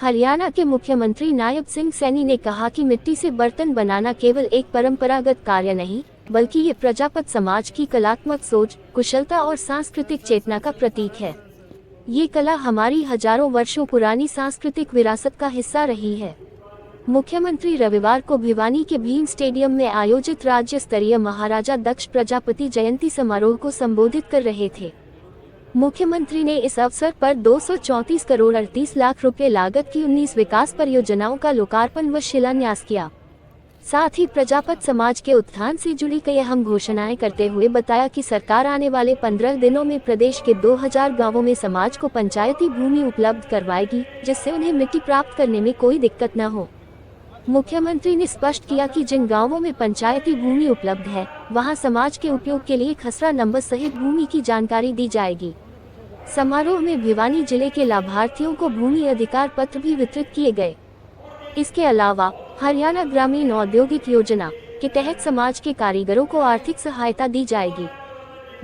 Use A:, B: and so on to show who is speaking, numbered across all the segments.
A: हरियाणा के मुख्यमंत्री नायब सिंह सैनी ने कहा कि मिट्टी से बर्तन बनाना केवल एक परंपरागत कार्य नहीं, बल्कि ये प्रजापत समाज की कलात्मक सोच, कुशलता और सांस्कृतिक चेतना का प्रतीक है। ये कला हमारी हजारों वर्षों पुरानी सांस्कृतिक विरासत का हिस्सा रही है। मुख्यमंत्री रविवार को भिवानी के भीम स्टेडियम में आयोजित राज्य स्तरीय महाराजा दक्ष प्रजापति जयंती समारोह को संबोधित कर रहे थे। मुख्यमंत्री ने इस अवसर पर 234 करोड़ 38 लाख रुपए लागत की 19 विकास परियोजनाओं का लोकार्पण व शिलान्यास किया। साथ ही प्रजापत समाज के उत्थान से जुड़ी कई अहम घोषणाएं करते हुए बताया कि सरकार आने वाले 15 दिनों में प्रदेश के 2000 गांवों में समाज को पंचायती भूमि उपलब्ध करवाएगी, जिससे उन्हें मिट्टी प्राप्त करने में कोई दिक्कत न हो। मुख्यमंत्री ने स्पष्ट किया कि जिन गांवों में पंचायती भूमि उपलब्ध है, वहां समाज के उपयोग के लिए खसरा नंबर सहित भूमि की जानकारी दी जाएगी। समारोह में भिवानी जिले के लाभार्थियों को भूमि अधिकार पत्र भी वितरित किए गए। इसके अलावा हरियाणा ग्रामीण औद्योगिक योजना के तहत समाज के कारीगरों को आर्थिक सहायता दी जाएगी।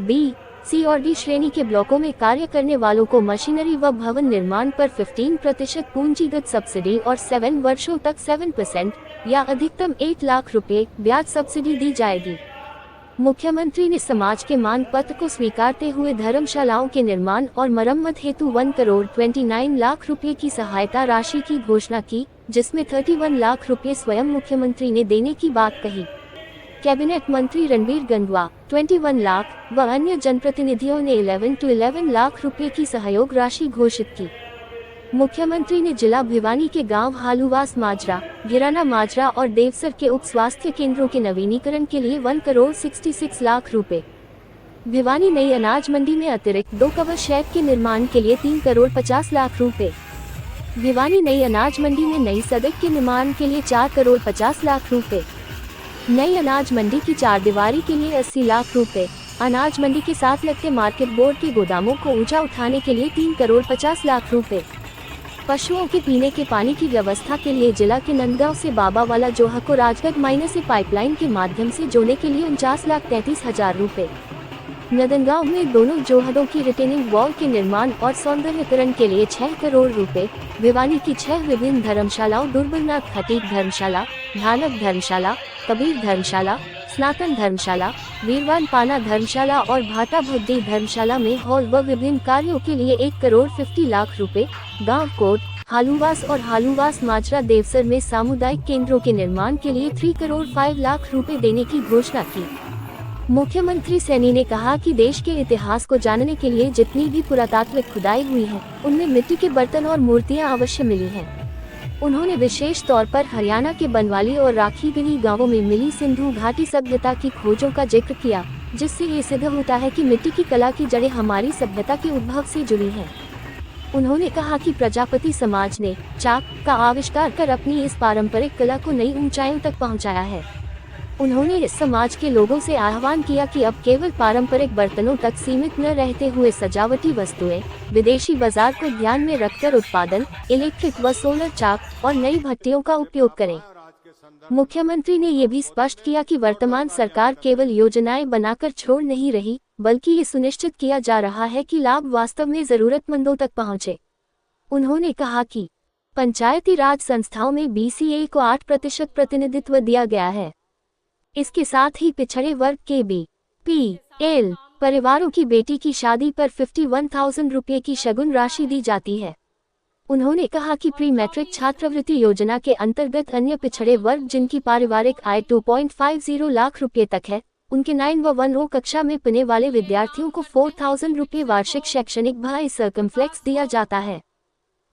A: बी, सी और डी श्रेणी के ब्लॉकों में कार्य करने वालों को मशीनरी व भवन निर्माण पर 15% पूंजीगत सब्सिडी और 7 वर्षों तक 7% या अधिकतम 8 लाख रुपए ब्याज सब्सिडी दी जाएगी। मुख्यमंत्री ने समाज के मांग पत्र को स्वीकारते हुए धर्मशालाओं के निर्माण और मरम्मत हेतु 1 करोड़ 29 लाख रुपए की सहायता राशि की घोषणा की, जिसमें 31 लाख रुपए स्वयं मुख्यमंत्री ने देने की बात कही। कैबिनेट मंत्री रणबीर गंगवा 21 लाख व अन्य जनप्रतिनिधियों ने 11 लाख रुपए की सहयोग राशि घोषित की। मुख्यमंत्री ने जिला भिवानी के गांव हालूवास माजरा, गिराना माजरा और देवसर के उप स्वास्थ्य केंद्रों के नवीनीकरण के लिए 1 करोड़ 66 लाख रुपए, भिवानी नई अनाज मंडी में अतिरिक्त 2 कवर शेड के निर्माण के लिए 3 करोड़ 50 लाख रुपए, भिवानी नई अनाज मंडी में नई सड़क के निर्माण के लिए 4 करोड़ 50 लाख रुपए, नई अनाज मंडी की 4 दीवारी के लिए 80 लाख रुपए, अनाज मंडी के साथ लगते मार्केट बोर्ड के गोदामों को ऊंचा उठाने के लिए 3 करोड़ 50 लाख रुपए, पशुओं के पीने के पानी की व्यवस्था के लिए जिला के नंदगांव से बाबावाला जोहा को राजगढ़ माइनर से पाइपलाइन के माध्यम से जोड़ने के लिए 49,33,000 रुपए, नंदगांव में दोनों जोहदों की रिटेनिंग वॉल के निर्माण और सौंदर्यीकरण के लिए 6 करोड़ रुपए, भिवानी की 6 विभिन्न धर्मशालाओं दुर्बलनाथ खटीक धर्मशाला, ध्यानक धर्मशाला, कबीर धर्मशाला, स्नातन धर्मशाला, वीरवान पाना धर्मशाला और भाटा भुद्दी धर्मशाला में हॉल व विभिन्न कार्यों के लिए 1 करोड़ 50 लाख रुपए, गांव कोट, हालूवास और हालूवास माजरा देवसर में सामुदायिक केंद्रों के निर्माण के लिए 3 करोड़ 5 लाख रुपए देने की घोषणा की। मुख्यमंत्री सैनी ने कहा कि देश के इतिहास को जानने के लिए जितनी भी पुरातात्विक खुदाई हुई है, उनमें मिट्टी के बर्तन और मूर्तियां अवश्य मिली हैं। उन्होंने विशेष तौर पर हरियाणा के बनवाली और राखीगढ़ी गांवों में मिली सिंधु घाटी सभ्यता की खोजों का जिक्र किया, जिससे ये सिद्ध होता है कि मिट्टी की कला की जड़ें हमारी सभ्यता के उद्भव से जुड़ी हैं। उन्होंने कहा कि प्रजापति समाज ने चाक का आविष्कार कर अपनी इस पारंपरिक कला को नई ऊंचाइयों तक पहुंचाया है। उन्होंने इस समाज के लोगों से आह्वान किया कि अब केवल पारंपरिक बर्तनों तक सीमित न रहते हुए सजावटी वस्तुएं, विदेशी बाजार को ध्यान में रखकर उत्पादन, इलेक्ट्रिक व सोलर चाक और नई भट्टियों का उपयोग करें। मुख्यमंत्री ने ये भी स्पष्ट किया कि वर्तमान सरकार केवल योजनाएं बनाकर छोड़ नहीं रही, बल्कि ये सुनिश्चित किया जा रहा है कि लाभ वास्तव में जरूरतमंदों तक पहुंचे। उन्होंने कहा कि पंचायती राज संस्थाओं में BCA को 8% प्रतिनिधित्व दिया गया है। इसके साथ ही पिछड़े वर्ग के BPL परिवारों की बेटी की शादी पर 51,000 रुपये की शगुन राशि दी जाती है। उन्होंने कहा कि प्री मैट्रिक छात्रवृत्ति योजना के अंतर्गत अन्य पिछड़े वर्ग जिनकी पारिवारिक आय 2.50 लाख रुपये तक है, उनके 9 व 1 कक्षा में पढ़ने वाले विद्यार्थियों को 4,000 रुपये वार्षिक शैक्षणिक भत्ता सर्कमफ्लेक्स दिया जाता है।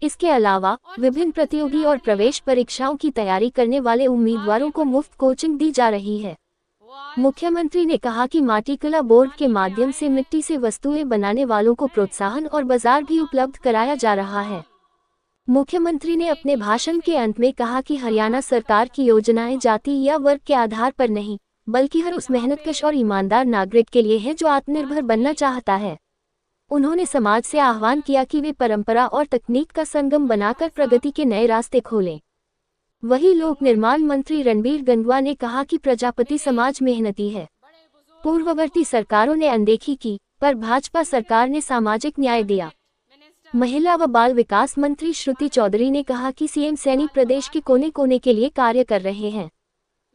A: इसके अलावा विभिन्न प्रतियोगी और प्रवेश परीक्षाओं की तैयारी करने वाले उम्मीदवारों को मुफ्त कोचिंग दी जा रही है। मुख्यमंत्री ने कहा कि माटीकला बोर्ड के माध्यम से मिट्टी से वस्तुएं बनाने वालों को प्रोत्साहन और बाजार भी उपलब्ध कराया जा रहा है। मुख्यमंत्री ने अपने भाषण के अंत में कहा कि हरियाणा सरकार की योजनाएं जाति या वर्ग के आधार पर नहीं, बल्कि हर उस मेहनतकश और ईमानदार नागरिक के लिए है जो आत्मनिर्भर बनना चाहता है। उन्होंने समाज से आह्वान किया कि वे परंपरा और तकनीक का संगम बनाकर प्रगति के नए रास्ते खोलें। वहीं लोक निर्माण मंत्री रणबीर गंगवा ने कहा कि प्रजापति समाज मेहनती है। पूर्ववर्ती सरकारों ने अनदेखी की, पर भाजपा सरकार ने सामाजिक न्याय दिया। महिला व बाल विकास मंत्री श्रुति चौधरी ने कहा कि सीएम सैनी प्रदेश के कोने कोने के लिए कार्य कर रहे हैं।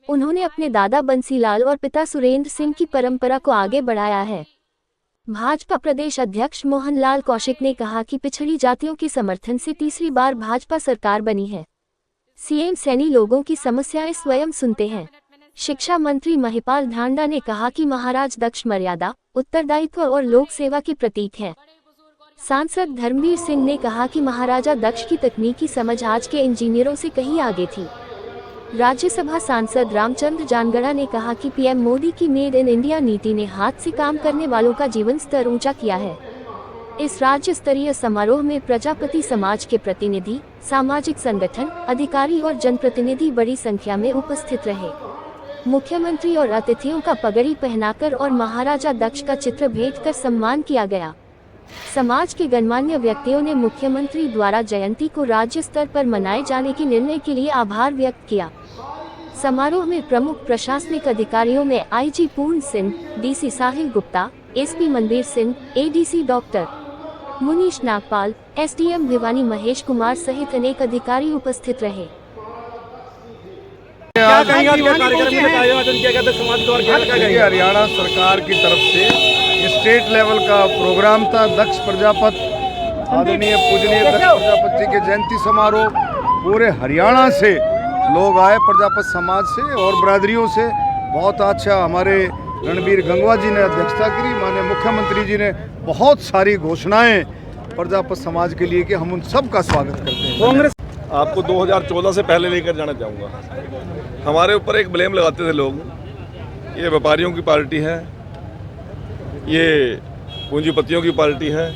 A: उन्होंने अपने दादा बंसीलाल और पिता सुरेंद्र सिंह की परंपरा को आगे बढ़ाया है। भाजपा प्रदेश अध्यक्ष मोहनलाल कौशिक ने कहा कि पिछड़ी जातियों के समर्थन से तीसरी बार भाजपा सरकार बनी है। सीएम सैनी लोगों की समस्याएं स्वयं सुनते हैं। शिक्षा मंत्री महिपाल ढांडा ने कहा कि महाराज दक्ष मर्यादा, उत्तरदायित्व और लोक सेवा के प्रतीक हैं। सांसद धर्मवीर सिंह ने कहा कि महाराजा दक्ष की तकनीकी समझ आज के इंजीनियरों से कहीं आगे थी। राज्यसभा सांसद रामचंद्र जानगड़ा ने कहा कि पीएम मोदी की मेड इन इंडिया नीति ने हाथ से काम करने वालों का जीवन स्तर ऊंचा किया है। इस राज्य स्तरीय समारोह में प्रजापति समाज के प्रतिनिधि, सामाजिक संगठन, अधिकारी और जनप्रतिनिधि बड़ी संख्या में उपस्थित रहे। मुख्यमंत्री और अतिथियों का पगड़ी पहनाकर और महाराजा दक्ष का चित्र भेंट कर सम्मान किया गया। समाज के गणमान्य व्यक्तियों ने मुख्यमंत्री द्वारा जयंती को राज्य स्तर पर मनाए जाने के निर्णय के लिए आभार व्यक्त किया। समारोह में प्रमुख प्रशासनिक अधिकारियों में IG Puran Singh, DC Sahil Gupta, SP Manbir Singh, ADC doctor Munish Nagpal, SDM Bhiwani Mahesh Kumar सहित अनेक अधिकारी उपस्थित रहे।
B: हरियाणा सरकार की तरफ से स्टेट लेवल का प्रोग्राम था दक्ष प्रजापति, आदरणीय पूजनीय दक्ष प्रजापति जी के जयंती समारोह। पूरे हरियाणा से लोग आए, प्रजापति समाज से और बरादरियों से। बहुत अच्छा हमारे रणबीर गंगवा जी ने अध्यक्षता की, माननीय मुख्यमंत्री जी ने बहुत सारी घोषणाएं प्रजापति समाज के लिए कि हम उन सब का स्वागत करते हैं।
C: कांग्रेस आपको 2014 से पहले लेकर जाना चाहूँगा। हमारे ऊपर एक ब्लेम लगाते थे लोग, ये व्यापारियों की पार्टी है, ये पूंजीपतियों की पार्टी है,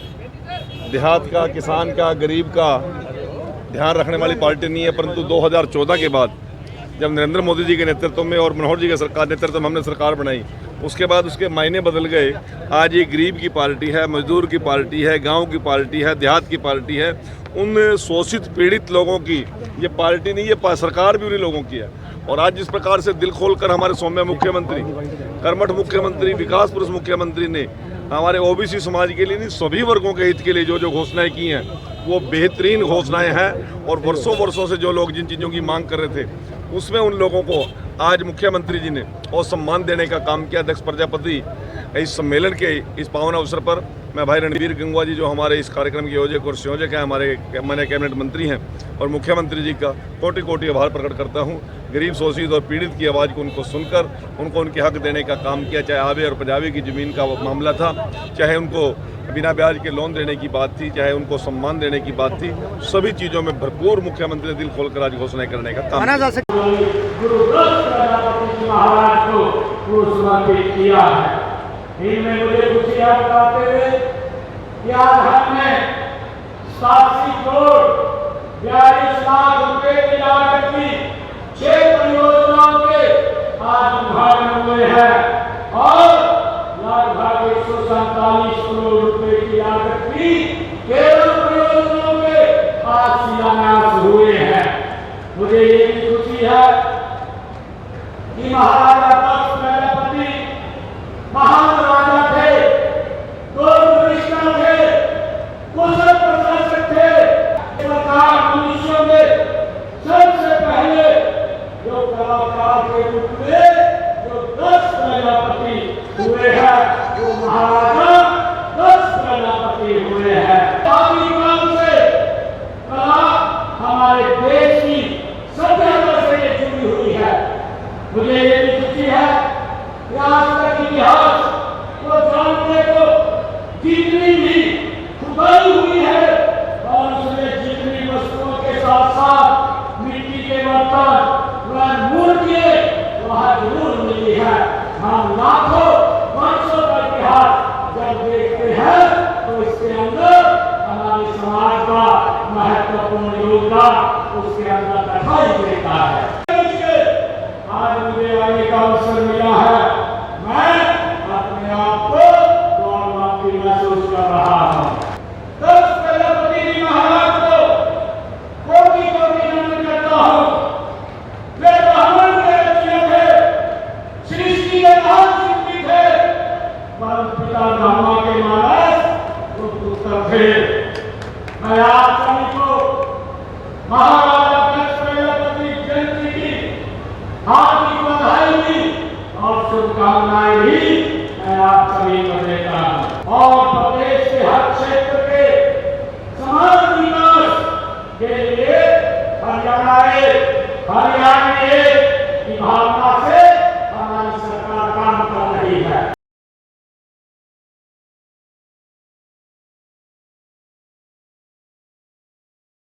C: देहात का, किसान का, गरीब का ध्यान रखने वाली पार्टी नहीं है। परंतु 2014 के बाद जब नरेंद्र मोदी जी के नेतृत्व में और मनोहर जी के सरकार नेतृत्व में हमने सरकार बनाई, उसके बाद उसके मायने बदल गए। आज ये गरीब की पार्टी है, मजदूर की पार्टी है, गांव की पार्टी है, देहात की पार्टी है। उन शोषित पीड़ित लोगों की ये पार्टी नहीं, ये सरकार भी उन्हीं लोगों की है। और आज जिस प्रकार से दिल खोलकर हमारे सौम्य मुख्यमंत्री, कर्मठ मुख्यमंत्री, विकास पुरुष मुख्यमंत्री ने हमारे ओबीसी समाज के लिए नहीं, सभी वर्गों के हित के लिए जो जो घोषणाएं की हैं, वो बेहतरीन घोषणाएं हैं। और वर्षों से जो लोग जिन चीज़ों की मांग कर रहे थे, उसमें उन लोगों को आज मुख्यमंत्री जी ने और सम्मान देने का काम किया। दक्ष प्रजापति इस सम्मेलन के इस पावन अवसर पर मैं भाई रणबीर गंगवा जी जो हमारे इस कार्यक्रम के योजक और संयोजक हैं, हमारे माननीय कैबिनेट मंत्री हैं, और मुख्यमंत्री जी का कोटि कोटि आभार प्रकट करता हूं। गरीब, शोषित और पीड़ित की आवाज़ को उनको सुनकर उनको उनके हक देने का काम किया। चाहे आबे और पंजाबी की ज़मीन का मामला था, चाहे उनको बिना ब्याज के लोन देने की बात थी, चाहे उनको सम्मान देने की बात थी, सभी चीज़ों में भरपूर मुख्यमंत्री ने दिल खोलकर आज घोषणाएं करने का काम
D: किया। इनमें मुझे खुशी बताते हुए कि आज हमने 87 करोड़ 42 लाख रुपए की लागत की 6 परियोजनाओं के आज उद्घाटन हुए हैं और लगभग 147 करोड़ रुपए की लागत की केवल परियोजनाओं के आज शिलान्यास हुए हैं। मुझे ये भी खुशी है कि महाराजा दक्ष प्रजापति महान राजा थे, दूरदृष्टा थे, कुशल प्रशासक थे। सरकार मनुष्यों में सबसे पहले जो कलाकार के रूप में जो दक्ष प्रजापति हुए हैं, वो महाराजा दक्ष प्रजापति हुए हैं। आदि काल से कला हमारे देश की सभ्यता से जुड़ी हुई है। मुझे ये भी खुशी है कि आज तक इतिहास को जानने को जितनी भी खुदाई हुई है और उसमें जितनी वस्तुओं के साथ साथ मिट्टी के बर्तन व मूर्तियां वहाँ जरूर मिली है। हम लाखों वर्षों का इतिहास जब देखते हैं तो इसके अंदर हमारे समाज का महत्वपूर्ण योगदान उसके अंदर दिखाई देता है। आज मुझे आने का अवसर मिला है, मैं अपने आप को गौरवान्वित महसूस कर रहा हूँ। दक्ष प्रजापति जी महाराज को कोटि कोटि नमन करता हूँ। वे ब्राह्मण के रचना थे, सृष्टि के महान शिल्पी थे, परम पिता ब्रह्मा के मानस वो पुत्र थे। मैं आप सभी को महाराजा दक्ष प्रजापति जयंती की हार्दिक बधाई भी और शुभकामनाएं भी मैं आप सभी को देता हूं और प्रदेश के हर क्षेत्र के समान विकास के लिए हरियाणा की भावना से